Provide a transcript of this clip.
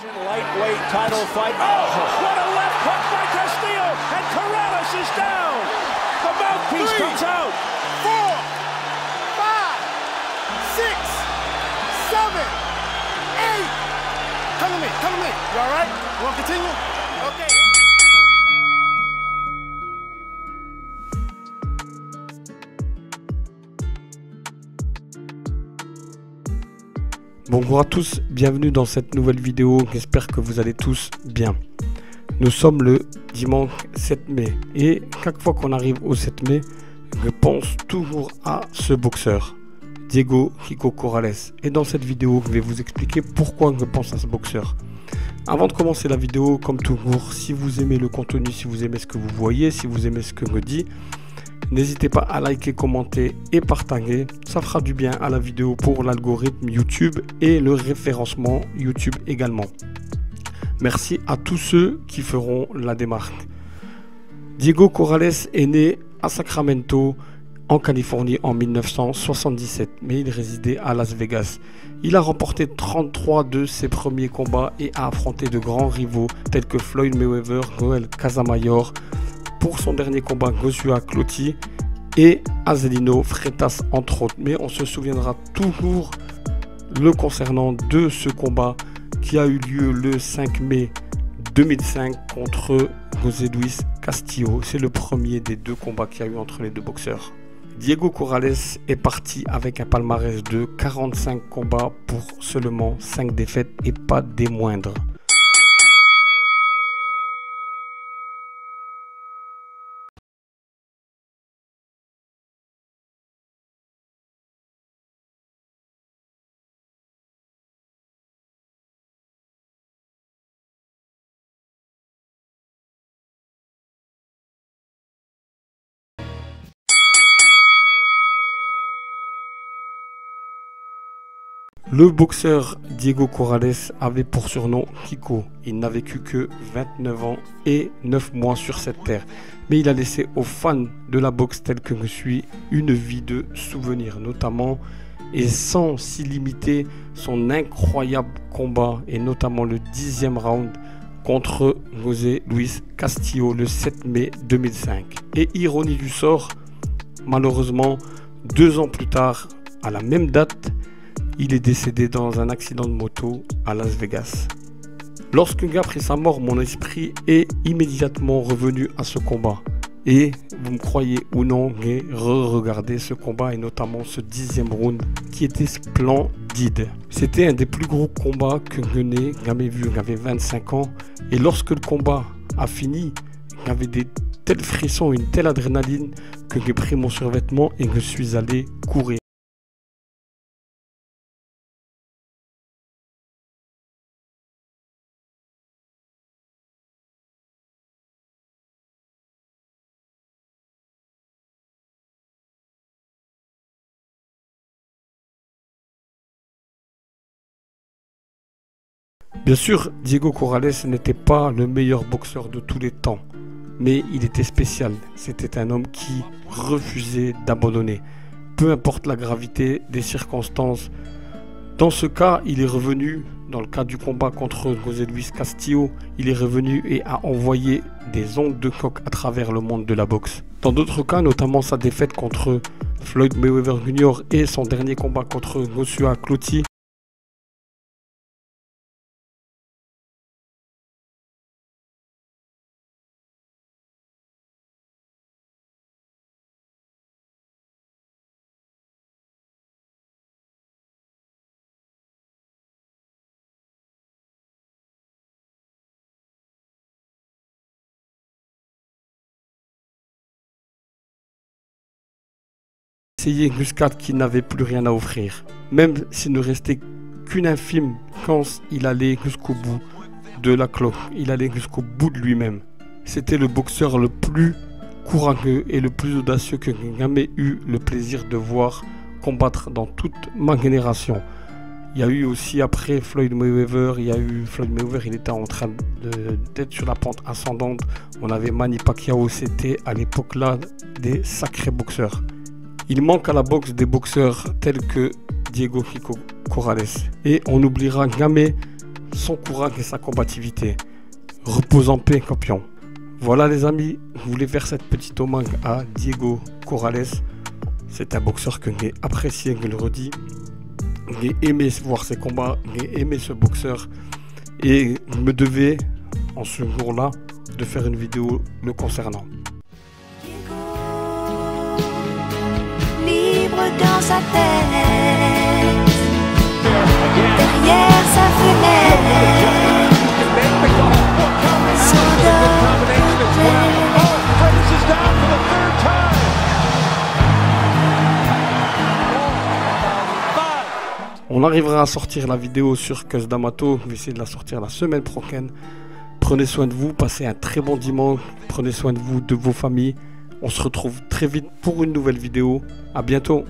Lightweight title fight. Oh, what a left hook by Castillo, and Corrales is down. The mouthpiece comes out. 4, 5, 6, 7, 8. Come to me, come to me. You all right? You want to continue? Okay. Bonjour à tous, bienvenue dans cette nouvelle vidéo, j'espère que vous allez tous bien. Nous sommes le dimanche 7 mai et chaque fois qu'on arrive au 7 mai, je pense toujours à ce boxeur, Diego Chico Corrales. Et dans cette vidéo, je vais vous expliquer pourquoi je pense à ce boxeur. Avant de commencer la vidéo, comme toujours, si vous aimez le contenu, si vous aimez ce que vous voyez, si vous aimez ce que je dis, n'hésitez pas à liker, commenter et partager, ça fera du bien à la vidéo pour l'algorithme YouTube et le référencement YouTube également. Merci à tous ceux qui feront la démarche. Diego Corrales est né à Sacramento, en Californie en 1977, mais il résidait à Las Vegas. Il a remporté 33 de ses premiers combats et a affronté de grands rivaux tels que Floyd Mayweather, Joel Casamayor, pour son dernier combat Joshua Clottey et Azelino Freitas entre autres. Mais on se souviendra toujours le concernant de ce combat qui a eu lieu le 5 mai 2005 contre José Luis Castillo. C'est le premier des deux combats qu'il y a eu entre les deux boxeurs. Diego Corrales est parti avec un palmarès de 45 combats pour seulement 5 défaites et pas des moindres. Le boxeur Diego Corrales avait pour surnom Chico. Il n'a vécu que 29 ans et 9 mois sur cette terre. Mais il a laissé aux fans de la boxe telle que je suis une vie de souvenirs, notamment et sans s'y limiter son incroyable combat et notamment le 10e round contre José Luis Castillo le 7 mai 2005. Et ironie du sort, malheureusement 2 ans plus tard, à la même date, il est décédé dans un accident de moto à Las Vegas. Lorsque j'ai appris sa mort, mon esprit est immédiatement revenu à ce combat. Et vous me croyez ou non, j'ai re-regardé ce combat et notamment ce 10e round qui était splendide. C'était un des plus gros combats que je n'ai jamais vu. J'avais 25 ans et lorsque le combat a fini, j'avais des tels frissons, une telle adrénaline que j'ai pris mon survêtement et je suis allé courir. Bien sûr, Diego Corrales n'était pas le meilleur boxeur de tous les temps, mais il était spécial. C'était un homme qui refusait d'abandonner, peu importe la gravité des circonstances. Dans ce cas, il est revenu, dans le cas du combat contre José Luis Castillo, il est revenu et a envoyé des ondes de choc à travers le monde de la boxe. Dans d'autres cas, notamment sa défaite contre Floyd Mayweather Jr. et son dernier combat contre Joshua Clottey, jusqu'à qu'il n'avait plus rien à offrir. Même s'il ne restait qu'une infime chance, il allait jusqu'au bout de la cloche. Il allait jusqu'au bout de lui-même. C'était le boxeur le plus courageux et le plus audacieux que j'ai jamais eu le plaisir de voir combattre dans toute ma génération. Il y a eu aussi après Floyd Mayweather, il était en train d'être sur la pente ascendante. On avait Manny Pacquiao, c'était à l'époque là des sacrés boxeurs. Il manque à la boxe des boxeurs tels que Diego Chico Corrales. Et on n'oubliera jamais son courage et sa combativité. Repose en paix, campion. Voilà les amis, je voulais faire cette petite hommage à Diego Corrales. C'est un boxeur que j'ai apprécié, je le redis. J'ai aimé voir ses combats, j'ai aimé ce boxeur. Et je me devais, en ce jour-là, de faire une vidéo le concernant. Libre dans sa tête, derrière sa fenêtre, On arrivera à sortir la vidéo sur Cus D'Amato. Je vais essayer de la sortir la semaine prochaine. Prenez soin de vous, passez un très bon dimanche. Prenez soin de vous, de vos familles. On se retrouve très vite pour une nouvelle vidéo. À bientôt.